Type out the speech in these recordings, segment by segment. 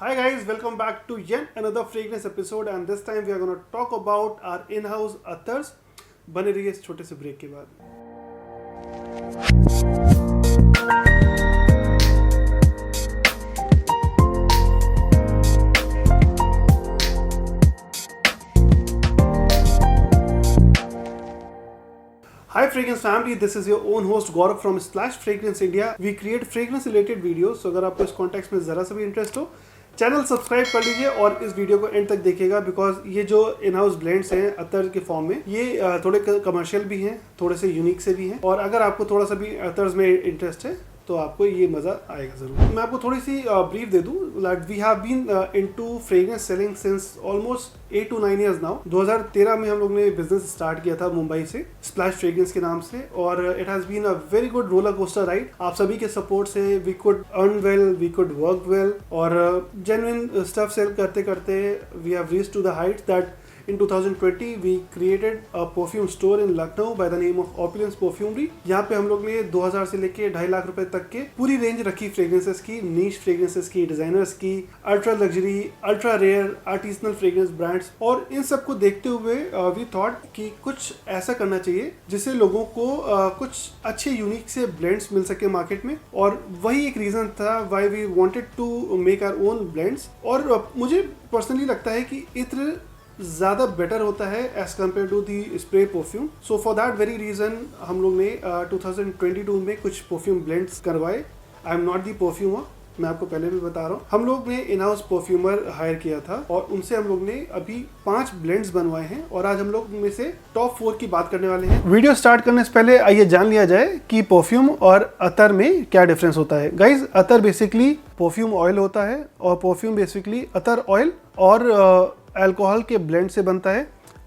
Hi guys, welcome back to yet another fragrance episode and this time we are going to talk about our in-house अतर्स। बने रहिए इस छोटे से break के बाद। Hi Fragrance family, this is your own host Gaurav from Splash Fragrance India. We create fragrance related videos, so अगर आपको इस कॉन्टेक्स्ट में ज़रा सा भी इंटरेस्ट हो चैनल सब्सक्राइब कर लीजिए और इस वीडियो को एंड तक देखिएगा बिकॉज ये जो इन हाउस ब्लेंड्स हैं अतर के फॉर्म में ये थोड़े कमर्शियल भी हैं, थोड़े से यूनिक से भी हैं और अगर आपको थोड़ा सा भी अतर्स में इंटरेस्ट है तो आपको ये मज़ा आएगा ज़रूर। मैं आपको थोड़ी सी ब्रीफ दे दूँ। Like we have been into fragrance selling since almost 8 to 9 years now. 2013 में हम लोग ने बिजनेस स्टार्ट किया था मुंबई से स्प्लैश फ्रेग्रेंस के नाम से और it has been a very good roller coaster ride. आप सभी के सपोर्ट से we could earn well, we could work well और जेन्युइन स्टफ सेल करते करते we have reached to the heights that In 2020 we created a perfume store in Lucknow by the name of Opulence Perfumery। यहाँ पे हम लोग ने 2000 से लेके 2.5 लाख रुपए तक के पूरी रेंज रखी फ्रेग्रेंसेस की, नीश फ्रेग्रेंसेस की, डिजाइनर्स की, ultra luxury, ultra rare, artisanal fragrance brands और इन सब को देखते हुए वी थॉट कि कुछ ऐसा करना चाहिए जिससे लोगों को कुछ अच्छे यूनिक से ब्लेंड्स मिल सके मार्केट में और वही एक रीजन था why we wanted to make our own blends. और मुझे पर्सनली लगता है कि इत्र ज़्यादा बेटर होता है as compare to the spray perfume. So for that very reason हम लोग ने 2022 में कुछ परफ्यूम ब्लेंड्स करवाए। I am not the perfumer, मैं आपको पहले भी बता रहा हूँ। हम लोग ने इन हाउस परफ्यूमर हायर किया था और उनसे हम लोग ने अभी 5 ब्लेंड्स बनवाए हैं और आज हम लोग में से टॉप 4 की बात करने वाले हैं। वीडियो स्टार्ट करने से पहले आइए जान लिया जाए कि परफ्यूम और अतर में क्या डिफरेंस होता है। गाइज, अतर बेसिकली परफ्यूम ऑयल होता है और परफ्यूम बेसिकली अतर ऑयल और अल्कोहल के ब्लेंड से बनता है।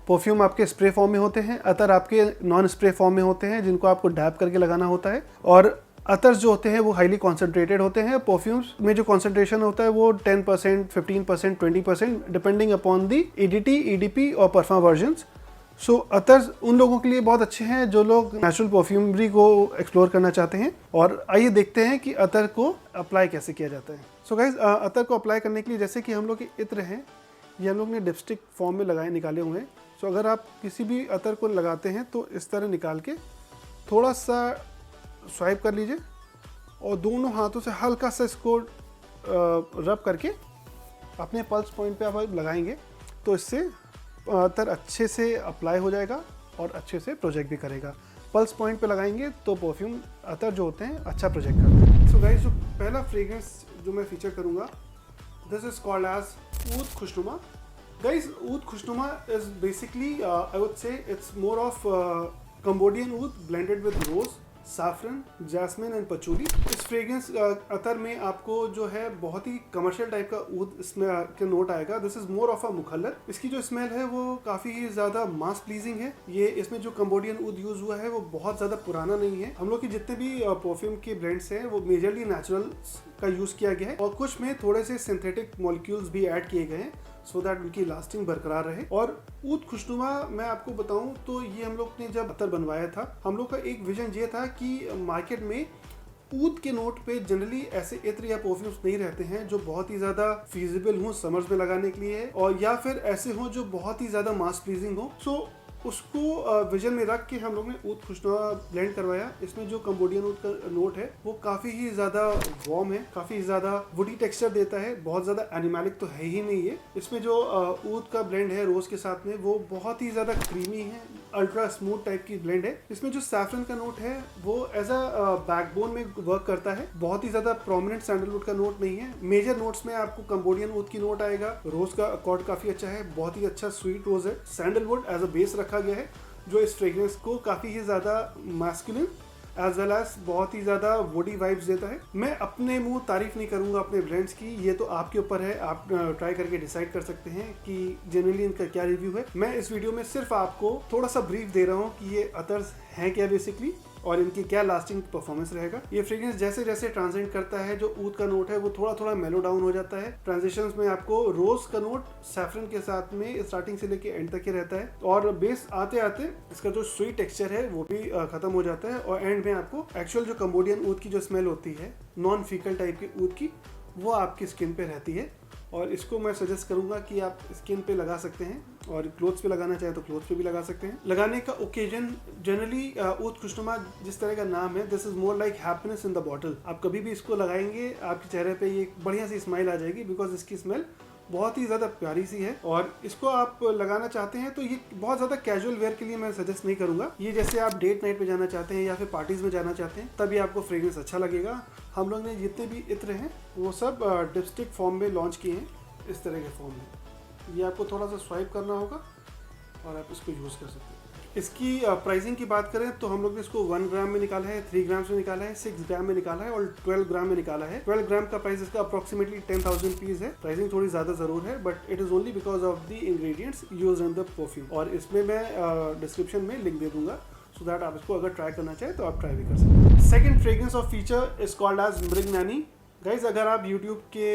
परफ्यूम आपके स्प्रे फॉर्म में होते हैं, अतर आपके नॉन स्प्रे फॉर्म में होते हैं जिनको आपको डैब करके लगाना होता है और अतर्स जो होते हैं वो हाईली कॉन्सेंट्रेटेड होते हैं। परफ्यूम्स में जो कॉन्सेंट्रेशन होता है वो 10%, 15%, 20% depending upon the EDT, EDP और परफ्यूम वर्जन्स। सो अतर्स उन लोगों के लिए बहुत अच्छे हैं जो लोग नेचुरल परफ्यूमरी को एक्सप्लोर करना चाहते हैं और आइए देखते हैं कि अतर को अप्लाई कैसे किया जाता है। सो गाइज, अतर को अप्लाई करने के लिए जैसे कि हम लोग के इत्र हैं ये हम लोग ने डिपस्टिक फॉर्म में निकाले हुए हैं। सो अगर आप किसी भी अतर को लगाते हैं तो इस तरह निकाल के थोड़ा सा स्वाइप कर लीजिए और दोनों हाथों से हल्का सा इसको रब करके अपने पल्स पॉइंट पे आप लगाएंगे तो इससे अतर अच्छे से अप्लाई हो जाएगा और अच्छे से प्रोजेक्ट भी करेगा। पल्स पॉइंट पे लगाएंगे तो परफ्यूम अतर जो होते हैं अच्छा प्रोजेक्ट करते हैं। सो गाइस, जो पहला फ्रेग्रेंस जो मैं फीचर करूँगा दिस इज कॉल्ड एज ऊद खुशनुमा। Guys, oud khushnuma is basically I would say it's more of Cambodian oud blended with rose, saffron, jasmine and patchouli। इस फ्रेग्रेंस अतर में आपको जो है बहुत ही कमर्शियल टाइप का ऊद इसमें के नोट आएगा। This is more of a मुखल्लत। इसकी जो स्मेल है वो काफ़ी ही ज़्यादा मास प्लीजिंग है। ये इसमें जो कंबोडियन ऊद यूज़ हुआ है वो बहुत ज़्यादा पुराना नहीं है। हम लोग के जितने भी परफ्यूम के ब्रांड्स हैं वो मेजरली नेचुरल का यूज़ किया गया है और कुछ में थोड़े से सिंथेटिक मॉलिक्यूल्स भी ऐड किए गए हैं सो दैट उनकी लास्टिंग बरकरार रहे। और ऊद खुशनुमा मैं आपको बताऊं तो ये हम लोग ने जब अतर बनवाया था हम लोग का एक विजन ये था कि मार्केट में ऊद के नोट पे जनरली ऐसे इत्र या परफ्यूम्स नहीं रहते हैं जो बहुत ही ज़्यादा फीजिबल हों समर्स में लगाने के लिए और या फिर ऐसे हों जो बहुत ही ज़्यादा मास प्लीजिंग हो। सो उसको विजन में रख के हम लोग ने ऊद खुशनुमा ब्लेंड करवाया। इसमें जो कंबोडियन ऊद का नोट है वो काफ़ी ही ज़्यादा वार्म है, काफ़ी ज़्यादा वुडी टेक्सचर देता है, बहुत ज़्यादा एनिमैलिक तो है ही नहीं है। इसमें जो ऊद का ब्लेंड है रोज़ के साथ में वो बहुत ही ज़्यादा क्रीमी है, अल्ट्रा स्मूथ टाइप की ब्लेंड है। इसमें जो सैफरन का नोट है वो एज अ बैकबोन में वर्क करता है, बहुत ही ज़्यादा प्रोमिनेंट सैंडलवुड का नोट नहीं है। मेजर नोट्स में आपको कंबोडियन ऊद की नोट आएगा, रोज़ का अकॉर्ड काफ़ी अच्छा है, बहुत ही अच्छा स्वीट रोज़ है, सैंडलवुड एज अ बेस रखा गया है जो इस फ्रेग्रेंस को काफ़ी ही ज़्यादा मैस्कुलिन एज वेल एज बहुत ही ज़्यादा वुडी वाइब्स देता है। मैं अपने मुंह तारीफ नहीं करूंगा अपने ब्रांड्स की, ये तो आपके ऊपर है, आप ट्राई करके डिसाइड कर सकते हैं कि जेन्युइनली इनका क्या रिव्यू है। मैं इस वीडियो में सिर्फ आपको थोड़ा सा ब्रीफ दे रहा हूँ कि ये अतर्स हैं क्या बेसिकली और इनकी क्या लास्टिंग परफॉर्मेंस रहेगा। ये फ्रेग्रेंस जैसे जैसे ट्रांजिट करता है जो ऊद का नोट है वो थोड़ा थोड़ा मेलो डाउन हो जाता है। ट्रांजिशंस में आपको रोज का नोट सैफरन के साथ में स्टार्टिंग से लेके एंड तक ही रहता है और बेस आते आते इसका जो स्वीट टेक्सचर है वो भी खत्म हो जाता है और एंड में आपको एक्चुअल जो कंबोडियन ऊद की जो स्मेल होती है नॉन फीकल टाइप की ऊद की वो आपकी स्किन पे रहती है और इसको मैं सजेस्ट करूंगा कि आप स्किन पे लगा सकते हैं और क्लोथ्स पे लगाना चाहे तो क्लोथ्स पे भी लगा सकते हैं। लगाने का ओकेजन जनरली ऊद खुशनुमा जिस तरह का नाम है, this is more like happiness in the bottle. आप कभी भी इसको लगाएंगे आपके चेहरे पे ये बढ़िया सी स्माइल आ जाएगी, बिकॉज इसकी स्मेल बहुत ही ज़्यादा प्यारी सी है। और इसको आप लगाना चाहते हैं तो ये बहुत ज़्यादा कैजुअल वेयर के लिए मैं सजेस्ट नहीं करूंगा। ये जैसे आप डेट नाइट पे जाना चाहते हैं या फिर पार्टीज में जाना चाहते हैं तभी आपको फ्रेग्रेंस अच्छा लगेगा। हम लोग ने जितने भी इत्र हैं वो सब डिप्स्टिक फॉर्म में लॉन्च किए हैं, इस तरह के फॉर्म में। ये आपको थोड़ा सा स्वाइप करना होगा और आप इसको यूज़ कर सकते हैं। इसकी प्राइसिंग की बात करें तो हम लोग ने इसको 1 ग्राम में निकाला है, 3 ग्राम में निकाला है, 6 ग्राम में निकाला है और 12 ग्राम में निकाला है। 12 ग्राम का प्राइस इसका अप्रोक्सीमेटली 10,000 रुपीज है। प्राइसिंग थोड़ी ज्यादा जरूर है, but it is only because of the ingredients used in the perfume. और इसमें मैं डिस्क्रिप्शन में लिंक दे दूंगा, सो दैट आप इसको अगर ट्राई करना चाहें तो आप ट्राई भी कर सकते हैं। Second fragrance of feature is called as Mrignaini. Guys, अगर आप YouTube के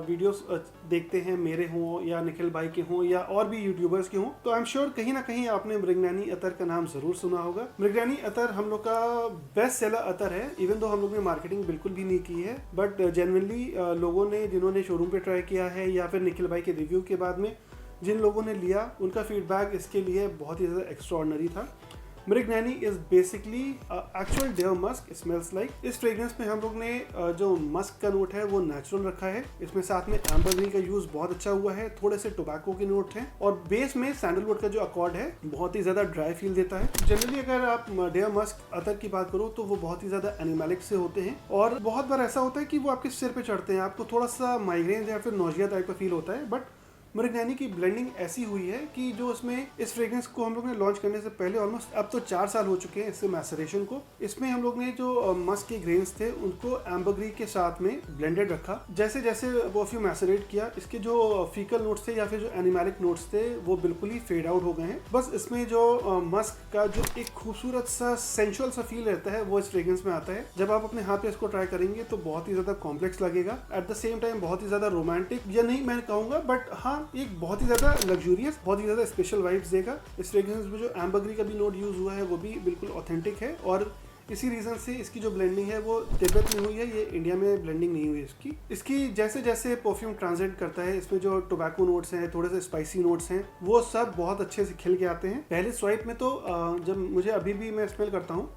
वीडियोस देखते हैं, मेरे हों या निखिल भाई के हों या और भी यूट्यूबर्स के हों, तो आई एम श्योर कहीं ना कहीं आपने मृगनैनी अतर का नाम जरूर सुना होगा। मृगनैनी अतर हम लोग का बेस्ट सेलर अतर है, इवन दो हम लोग ने मार्केटिंग बिल्कुल भी नहीं की है, बट जेन्युइनली लोगों ने जिन्होंने शोरूम पे ट्राई किया है या फिर निखिल भाई के रिव्यू के बाद में जिन लोगों ने लिया, उनका फीडबैक इसके लिए बहुत ही ज़्यादा एक्स्ट्राऑर्डिनरी था। Mrignaini is basically actual dare musk smells like. इस फ्रेग्रेंस में हम लोग ने जो मस्क का नोट है वो नेचुरल रखा है। इसमें साथ में एम्बरग्रीन का यूज बहुत अच्छा हुआ है, थोड़े से टोबैको के नोट हैं और बेस में सैंडलवुड का जो अकॉर्ड है बहुत ही ज्यादा ड्राई फील देता है। जनरली अगर आप डेयर मस्क अतर की बात करो तो वो बहुत ही ज्यादा एनिमेलिक से होते हैं और बहुत बार ऐसा होता है कि वो आपके सिर पे चढ़ते हैं, आपको थोड़ा सा माइग्रेन या फिर नोजिया टाइप का फील होता है। बट मृगनैनी की ब्लेंडिंग ऐसी हुई है कि जो इसमें इस फ्रेग्रेंस को हम लोग ने लॉन्च करने से पहले ऑलमोस्ट अब तो 4 साल हो चुके हैं इससे मैसरेशन को। इसमें हम लोग ने जो मस्क के ग्रेन्स थे उनको एम्बरग्री के साथ में ब्लेंडेड रखा। जैसे जैसे परफ्यूम मैसरेट किया, इसके जो फीकल नोट्स थे या फिर जो एनिमेलिक नोट्स थे वो बिल्कुल ही फेड आउट हो गए हैं। बस इसमें जो मस्क का जो एक खूबसूरत सा सेंशुअल सा फील रहता है वो इस फ्रेग्रेंस में आता है। जब आप अपने हाथ पे इसको ट्राई करेंगे तो बहुत ही ज्यादा कॉम्प्लेक्स लगेगा, एट द सेम टाइम बहुत ही ज्यादा रोमांटिक या नहीं मैं कहूंगा, बट हाँ एक बहुत ही ज्यादा लग्जूरियस, बहुत ही ज्यादा स्पेशल वाइब्स देगा। इस फ्रेग्रेंस में जो एम्बरग्री का भी नोट यूज हुआ है वो भी बिल्कुल ऑथेंटिक है और इसी रीजन से इसकी जो ब्लेंडिंग है वो तिब्बत में हुई है, ये इंडिया में ब्लेंडिंग नहीं हुई इसकी जैसे जैसे परफ्यूम ट्रांजिट करता है इसमें जो टोबैको नोट्स हैं, थोड़े से स्पाइसी नोट्स हैं, वो सब बहुत अच्छे से खिल के आते हैं। पहले स्वाइप में तो जब मुझे अभी भी मैं स्मेल करता हूँ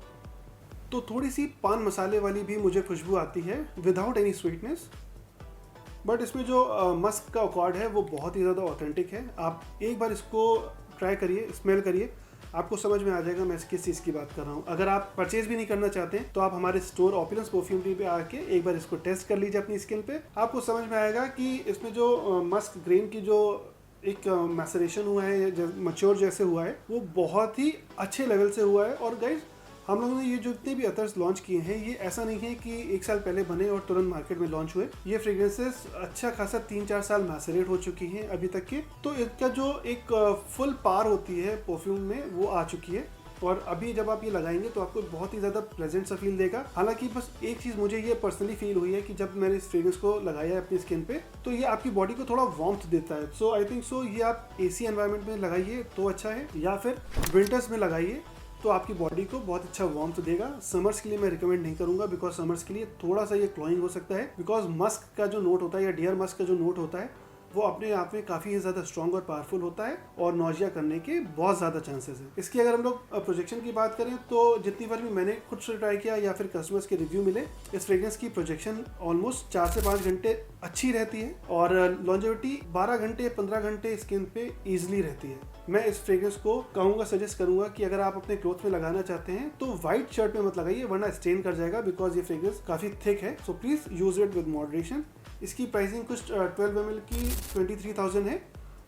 तो थोड़ी सी पान मसाले वाली भी मुझे खुशबू आती है विदाउट एनी स्वीटनेस। बट इसमें जो मस्क का अकॉर्ड है वो बहुत ही ज़्यादा ऑथेंटिक है। आप एक बार इसको ट्राई करिए, स्मेल करिए, आपको समझ में आ जाएगा मैं किस चीज़ की बात कर रहा हूँ। अगर आप परचेज भी नहीं करना चाहते हैं तो आप हमारे स्टोर ऑपुलेंस परफ्यूमरी पे आके एक बार इसको टेस्ट कर लीजिए अपनी स्किन पे। आपको समझ में आएगा कि इसमें जो मस्क ग्रेन की जो एक मैसरेशन हुआ है, मैच्योर जैसे हुआ है, वो बहुत ही अच्छे लेवल से हुआ है। और गाइज, हम लोगों ने ये जो जितने भी अतर्स लॉन्च किए हैं ये ऐसा नहीं है कि 1 साल पहले बने और तुरंत मार्केट में लॉन्च हुए। ये फ्रेग्रेंसेस अच्छा खासा 3-4 साल मैसरेट हो चुकी हैं अभी तक के, तो इसका जो एक फुल पार होती है परफ्यूम में वो आ चुकी है। और अभी जब आप ये लगाएंगे तो आपको बहुत ही ज़्यादा प्लेजेंट सा फील देगा। हालांकि बस एक चीज़ मुझे ये पर्सनली फील हुई है कि जब मैंने इस फ्रेग्रेंस को लगाया है अपनी स्किन पे तो ये आपकी बॉडी को थोड़ा वार्मथ देता है। सो आई थिंक सो ये आप एसी एनवायरनमेंट में लगाइए तो अच्छा है, या फिर विंटर्स में लगाइए तो आपकी बॉडी को बहुत अच्छा वार्मथ देगा। समर्स के लिए मैं रिकमेंड नहीं करूंगा, बिकॉज समर्स के लिए थोड़ा सा ये क्लॉइंग हो सकता है, बिकॉज मस्क का जो नोट होता है या डियर मस्क का जो नोट होता है वो अपने आप में काफ़ी ज़्यादा स्ट्रॉन्ग और पावरफुल होता है और नौजिया करने के बहुत ज़्यादा चांसेस हैं। इसकी अगर हम लोग प्रोजेक्शन की बात करें तो जितनी बार भी मैंने खुद से ट्राई किया या फिर कस्टमर्स के रिव्यू मिले, इस फ्रेग्रेंस की प्रोजेक्शन ऑलमोस्ट 4 से 5 घंटे अच्छी रहती है और लॉन्जेविटी 12 घंटे 15 घंटे स्किन पे ईजिली रहती है। मैं इस फ्रेग्रेंस को कहूँगा, सजेस्ट करूंगा कि अगर आप अपने क्लोथ में लगाना चाहते हैं तो व्हाइट शर्ट में मत लगाइए वरना स्टेन कर जाएगा, बिकॉज ये फ्रेग्रेंस काफ़ी थिक है। So please use it with moderation. इसकी प्राइसिंग कुछ 12 ml की 23,000 है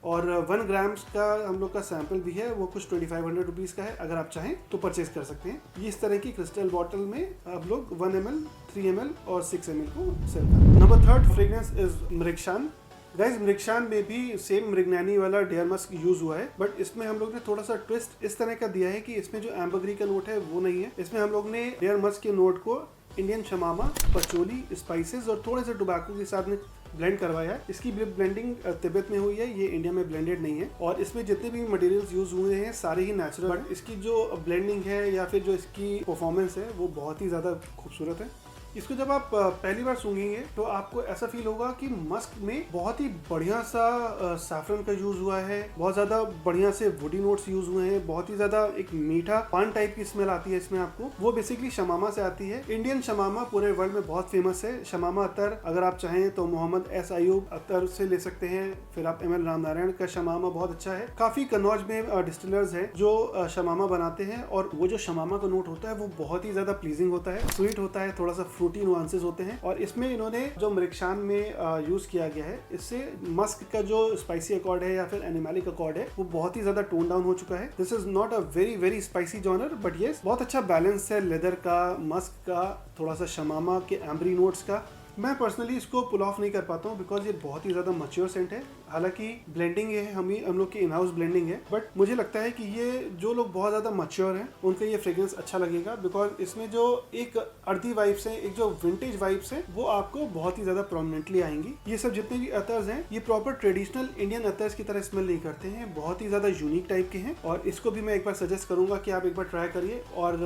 और 1 ग्राम्स का हम लोग का सैंपल भी है, वो कुछ 2500 रुपीज़ का है। अगर आप चाहें तो परचेज कर सकते हैं। ये इस तरह की क्रिस्टल बॉटल में आप लोग 1 ml, 3 ml और 6 ml को सेल करते हैं। नंबर 3 फ्रेग्रेंस इज मृगशान। गाइज, मृगशान में भी सेम मृगनैनी वाला डेयर मस्क यूज हुआ है, बट इसमें हम लोग ने थोड़ा सा ट्विस्ट इस तरह का दिया है कि इसमें जो एम्बरग्री का नोट है वो नहीं है। इसमें हम लोग ने डेयर मस्क के नोट को इंडियन शमामा, पचोली, स्पाइसेस और थोड़े से टोबैको के साथ में ब्लेंड करवाया है। इसकी ब्लेंडिंग तिब्बत में हुई है, ये इंडिया में ब्लेंडेड नहीं है। और इसमें जितने भी मटेरियल्स यूज हुए हैं सारे ही नेचुरल, बट इसकी जो ब्लेंडिंग है या फिर जो इसकी परफॉर्मेंस है वो बहुत ही ज़्यादा खूबसूरत है। इसको जब आप पहली बार सूंघेंगे तो आपको ऐसा फील होगा कि मस्क में बहुत ही बढ़िया सा सैफरन का यूज हुआ है, बहुत ज्यादा बढ़िया से वुडी नोट्स यूज हुए हैं, बहुत ही ज्यादा एक मीठा पान टाइप की स्मेल आती है इसमें आपको। वो बेसिकली शमामा से आती है। इंडियन शमामा पूरे वर्ल्ड में बहुत फेमस है। शमामा अतर अगर आप चाहें तो मोहम्मद एस अयूब अतर से ले सकते हैं, फिर आप एम एल रामनारायण का शमामा बहुत अच्छा है। काफी कन्नौज में डिस्टिलर्स है जो शमामा बनाते हैं, और वो जो शमामा का नोट होता है वो बहुत ही ज्यादा प्लीजिंग होता है, स्वीट होता है, थोड़ा सा फ्रूटी नुआंसेस होते हैं। और इसमें इन्होंने जो मृक्षान में यूज किया गया है, इससे मस्क का जो स्पाइसी अकॉर्ड है या फिर एनिमलिक अकॉर्ड है वो बहुत ही ज्यादा टोन डाउन हो चुका है। This is not a very very spicy genre, but yes बहुत अच्छा बैलेंस है लेदर का, मस्क का, थोड़ा सा शमामा के एम्बरी नोट्स का। मैं पर्सनली इसको पुल ऑफ नहीं कर पाता हूँ बिकॉज ये बहुत ही ज़्यादा मैच्योर सेंट है। हालांकि ब्लेंडिंग है हम लोग की इन हाउस ब्लेंडिंग है, बट मुझे लगता है कि ये जो लोग बहुत ज़्यादा मैच्योर हैं उनको ये फ्रेग्रेंस अच्छा लगेगा, बिकॉज इसमें जो एक अर्दी वाइब्स हैं, एक जो विंटेज वाइब्स हैं, वो आपको बहुत ही ज़्यादा प्रोमिनेंटली आएंगी। ये सब जितने भी अतर्स हैं ये प्रॉपर ट्रेडिशनल इंडियन अतर्स की तरह स्मेल नहीं करते हैं, बहुत ही ज़्यादा यूनिक टाइप के हैं। और इसको भी मैं एक बार सजेस्ट करूंगा कि आप एक बार ट्राई करिए और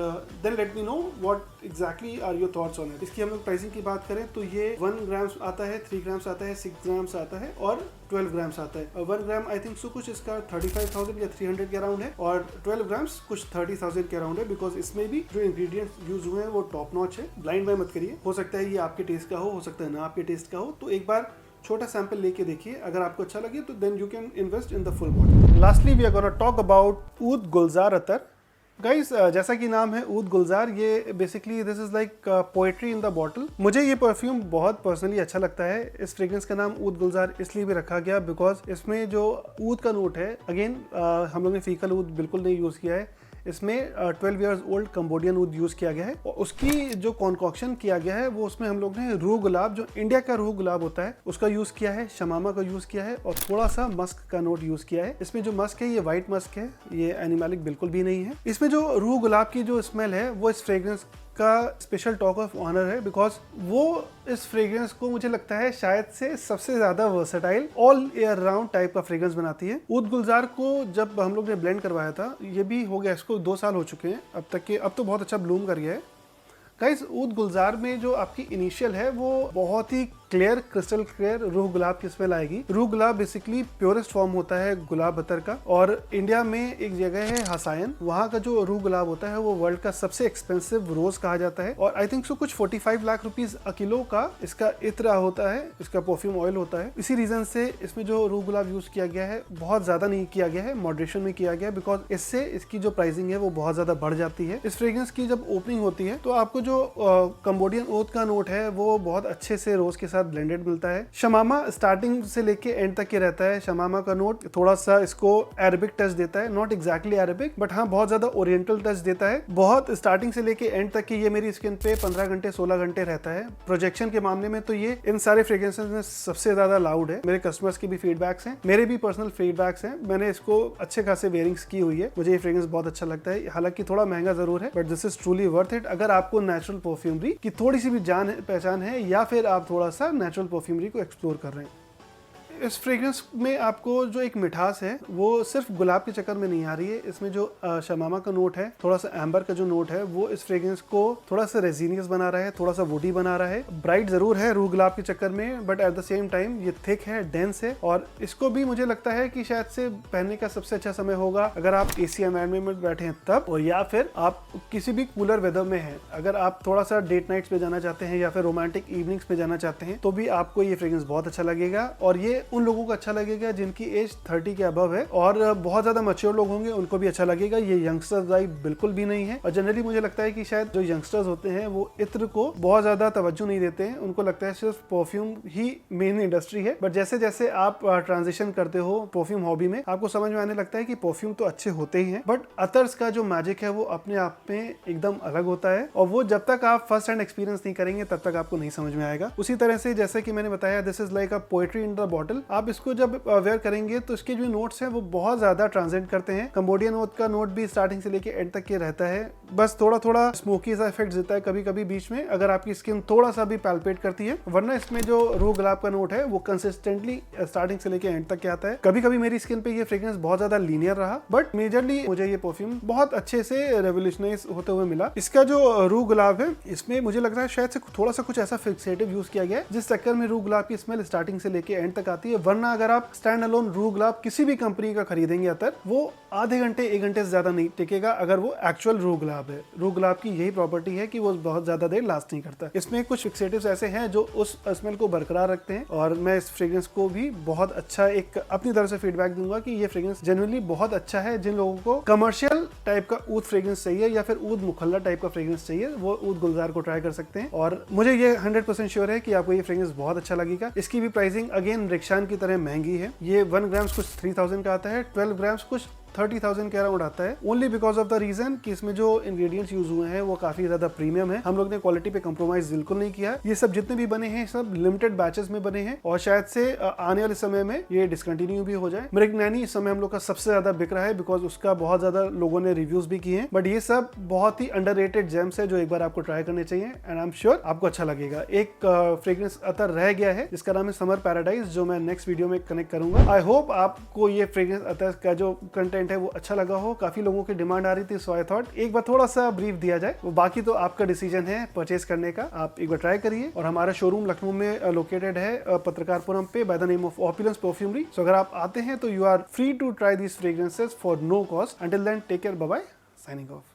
then let me know what exactly are your thoughts on it. इसकी हम लोग प्राइसिंग की बात करें तो ये 1 ग्राम्स आता है, 3 ग्राम्स आता है, 6 ग्राम्स आता है और 12 ग्राम्स आता है। 1 ग्राम आई थिंक सो कुछ इसका 35,000 या 300 के अराउंड है, और 12 ग्राम्स कुछ 30,000 के अराउंड है, बिकॉज इसमें भी जो इंग्रेडिएंट्स यूज हुए हैं वो टॉप नॉच है। ब्लाइंड बाय मत करिए, हो सकता है ये आपके टेस्ट का हो सकता है ना आपके टेस्ट का हो, तो एक बार छोटा सैंपल लेके देखिए, अगर आपको अच्छा लगे तो then you can invest in the full bottle. Lastly we are gonna talk about oud Gulzar attar. Guys जैसा कि नाम है ऊद गुलजार, ये basically this is like poetry in the bottle. मुझे ये परफ्यूम बहुत पर्सनली अच्छा लगता है। इस फ्रेग्रेंस का नाम ऊद गुलजार इसलिए भी रखा गया बिकॉज इसमें जो ऊद का नोट है, अगेन हम लोग ने फीकल ऊद बिल्कुल नहीं यूज़ किया है, इसमें 12 ईयर्स ओल्ड कंबोडियन ऊद यूज़ किया गया है, और उसकी जो कॉन्कॉक्शन किया गया है वो उसमें हम लोग ने रूह गुलाब, जो इंडिया का रूह गुलाब होता है, उसका यूज़ किया है, शमामा का यूज़ किया है, और थोड़ा सा मस्क का नोट यूज़ किया है। इसमें जो मस्क है ये वाइट मस्क है, ये एनिमलिक बिल्कुल भी नहीं है। इसमें जो रूह गुलाब की जो स्मेल है वो इस फ्रेग्रेंस का स्पेशल टॉक ऑफ ऑनर है, बिकॉज वो इस फ्रेग्रेंस को मुझे लगता है शायद से सबसे ज्यादा versatile all year round type का फ्रेग्रेंस बनाती है। ऊद गुलजार को जब हम लोग ने ब्लेंड करवाया था, ये भी हो गया इसको 2 साल हो चुके हैं अब तक के, अब तो बहुत अच्छा ब्लूम कर गया है। गाइस ऊद गुलजार में जो आपकी इनिशियल है वो बहुत ही क्लियर, क्रिस्टल क्लियर रूह गुलाब की स्मेल आएगी। रूह गुलाब बेसिकली प्योरेस्ट फॉर्म होता है गुलाब अतर का, और इंडिया में एक जगह है हसायन, वहाँ का जो रूह गुलाब होता है वो वर्ल्ड का सबसे एक्सपेंसिव रोज कहा जाता है, और आई थिंक सो कुछ 45 लाख रुपीज अ किलो का इसका इत्र होता है, इसका परफ्यूम ऑयल होता है। इसी रीजन से इसमें जो रूह गुलाब यूज किया गया है बहुत ज्यादा नहीं किया गया है, मॉडरेशन में किया गया है, बिकॉज इससे इसकी जो प्राइसिंग है वो बहुत ज्यादा बढ़ जाती है। इस फ्रेग्रेंस की जब ओपनिंग होती है तो आपको जो कंबोडियन ओथ का नोट है वो बहुत अच्छे से रोज के साथ ब्लेंडेड मिलता है। शमामा स्टार्टिंग से लेके एंड तक के रहता है। शमामा का नोट थोड़ा सा इसको अरेबिक टच देता है, नॉट एग्जैक्टली अरेबिक, बट हाँ बहुत ज्यादा ओरिएंटल टच देता है। बहुत स्टार्टिंग से लेके एंड तक की ये मेरी स्किन पे 15 घंटे 16 घंटे रहता है। प्रोजेक्शन के मामले में तो ये इन सारे फ्रेग्रेंसेस में सबसे ज्यादा लाउड है। मेरे कस्टमर्स की भी फीडबैक्स हैं, मेरे भी पर्सनल फीडबैक्स हैं। मैंने इसको अच्छे खासे वेयरिंग्स की हुई है, मुझे ये फ्रेग्रेंस बहुत अच्छा लगता है। हालांकि थोड़ा महंगा जरूर है, but this is truly worth it अगर आपको नेचुरल परफ्यूमरी की थोड़ी सी भी जान पहचान है, या फिर आप थोड़ा सा नेचुरल परफ्यूमरी को एक्सप्लोर कर रहे हैं। इस फ्रेग्रेंस में आपको जो एक मिठास है वो सिर्फ गुलाब के चक्कर में नहीं आ रही है। इसमें जो शमामा का नोट है, थोड़ा सा एम्बर का जो नोट है, वो इस फ्रेग्रेंस को थोड़ा सा रेजिनियस बना रहा है, थोड़ा सा वुडी बना रहा है। ब्राइट जरूर है रूह गुलाब के चक्कर में, but at the same time ये थिक है, डेंस है, और इसको भी मुझे लगता है कि शायद से पहनने का सबसे अच्छा समय होगा अगर आप एसी एनवायरनमेंट में बैठे हैं तब, और या फिर आप किसी भी कूलर वेदर में हैं। अगर आप थोड़ा सा डेट नाइट्स पे जाना चाहते हैं या फिर रोमांटिक इवनिंग्स पे जाना चाहते हैं तो भी आपको ये फ्रेग्रेंस बहुत अच्छा लगेगा। और ये उन लोगों को अच्छा लगेगा जिनकी एज 30 के अबव है, और बहुत ज्यादा मैच्योर लोग होंगे उनको भी अच्छा लगेगा। ये यंगस्टर्स वाइब बिल्कुल भी नहीं है, और जनरली मुझे लगता है कि शायद जो यंगस्टर्स होते हैं वो इत्र को बहुत ज्यादा तवज्जो नहीं देते हैं, उनको लगता है सिर्फ परफ्यूम ही मेन इंडस्ट्री है। बट जैसे जैसे आप ट्रांजिशन करते हो परफ्यूम हॉबी में, आपको समझ में आने लगता है कि परफ्यूम तो अच्छे होते ही हैं, बट अतर्स का जो मैजिक है वो अपने आप में एकदम अलग होता है, और वो जब तक आप फर्स्ट हैंड एक्सपीरियंस नहीं करेंगे तब तक आपको नहीं समझ में आएगा। उसी तरह से जैसे कि मैंने बताया, this is like a poetry in the bottle. Bottle. आप इसको जब वेयर करेंगे तो इसके जो नोट्स हैं वो बहुत ज्यादा ट्रांसेंड करते हैं। कंबोडियन ओथ का नोट भी स्टार्टिंग से लेके एंड तक के रहता है, बस थोड़ा थोड़ा स्मोकी सा इफेक्ट देता है कभी कभी बीच में अगर आपकी स्किन थोड़ा सा भी पैल्पेट करती है, वरना इसमें जो रूह गुलाब का नोट है वो कंसिस्टेंटली स्टार्टिंग से लेके एंड तक के आता है। कभी कभी मेरी स्किन पे ये फ्रेग्रेंस बहुत ज्यादा लीनियर रहा, बट मेजरली मुझे ये परफ्यूम बहुत अच्छे से रेवोल्यूशनाइज होते हुए मिला। इसका जो रूह गुलाब है इसमें मुझे लग रहा है शायद से थोड़ा सा कुछ ऐसा फिक्सेटिव यूज किया गया है जिस चक्कर में रूह गुलाब की स्मेल स्टार्टिंग से लेके एंड तक आती है। वरना अगर आप स्टैंड अलोन रूह गुलाब किसी भी कंपनी का खरीदेंगे अतर, वो आधे घंटे 1 घंटे से ज्यादा नहीं टिकेगा अगर वो एक्चुअल रूह गुलाब है। रूह गुलाब की यही प्रॉपर्टी है कि वो बहुत ज्यादा देर लास्ट नहीं करता। इसमें कुछ फिक्सेटिव्स ऐसे हैं जो उस स्मेल को बरकरार रखते हैं, और मैं इस फ्रेग्रेंस को भी बहुत अच्छा एक अपनी तरफ से फीडबैक दूंगा कि ये फ्रेग्रेंस जेन्युइनली बहुत अच्छा है। जिन लोगों को कमर्शियल टाइप का ऊद फ्रेग्रेंस चाहिए या फिर ऊद मुखल्ला टाइप का फ्रेग्रेंस चाहिए, वो ऊद गुलजार को ट्राई कर सकते हैं। और मुझे ये 100% श्योर है कि आपको ये फ्रेग्रेंस बहुत अच्छा लगेगा। इसकी भी प्राइसिंग अगेन रिक्शान की तरह महंगी है। ये 1 ग्राम्स कुछ 3000 का आता है, 12 ग्राम्स कुछ 30,000 के अराउंड आता है। Only because of the reason कि इसमें जो इंग्रेडिएंट्स यूज हुए हैं वो काफी ज्यादा प्रीमियम है। हम लोग ने क्वालिटी पे कंप्रोमाइज बिल्कुल नहीं किया। ये सब जितने भी बने हैं सब लिमिटेड बैचेस में बने हैं, और शायद से आने वाले समय में ये डिसकंटिन्यू भी हो जाए। मृगनैनी इस समय हम लोग का सबसे ज्यादा बिक रहा है बिकॉज उसका बहुत ज्यादा लोगों ने रिव्यूज भी किए हैं। बट ये सब बहुत ही अंडररेटेड जेम्स है जो एक बार आपको ट्राई करने चाहिए, एंड आई एम श्योर आपको अच्छा लगेगा। एक फ्रेग्रेंस अतर रह गया है जिसका नाम है समर पैराडाइज, जो मैं नेक्स्ट वीडियो में कनेक्ट करूंगा। आई होप आपको ये फ्रेग्रेंस अतर का जो कंटेंट है वो अच्छा लगा हो। काफी लोगों की डिमांड आ रही थी, सो आई थॉट एक बार थोड़ा सा ब्रीफ दिया जाए। वो बाकी तो आपका डिसीजन है परचेज करने का, आप एक बार ट्राई करिए। और हमारा शोरूम लखनऊ में लोकेटेड है पत्रकारपुरम पे by the name of opulence perfumery. So अगर आप आते हैं तो you are free to try these fragrances for no cost. Until then take care, bye bye, signing of.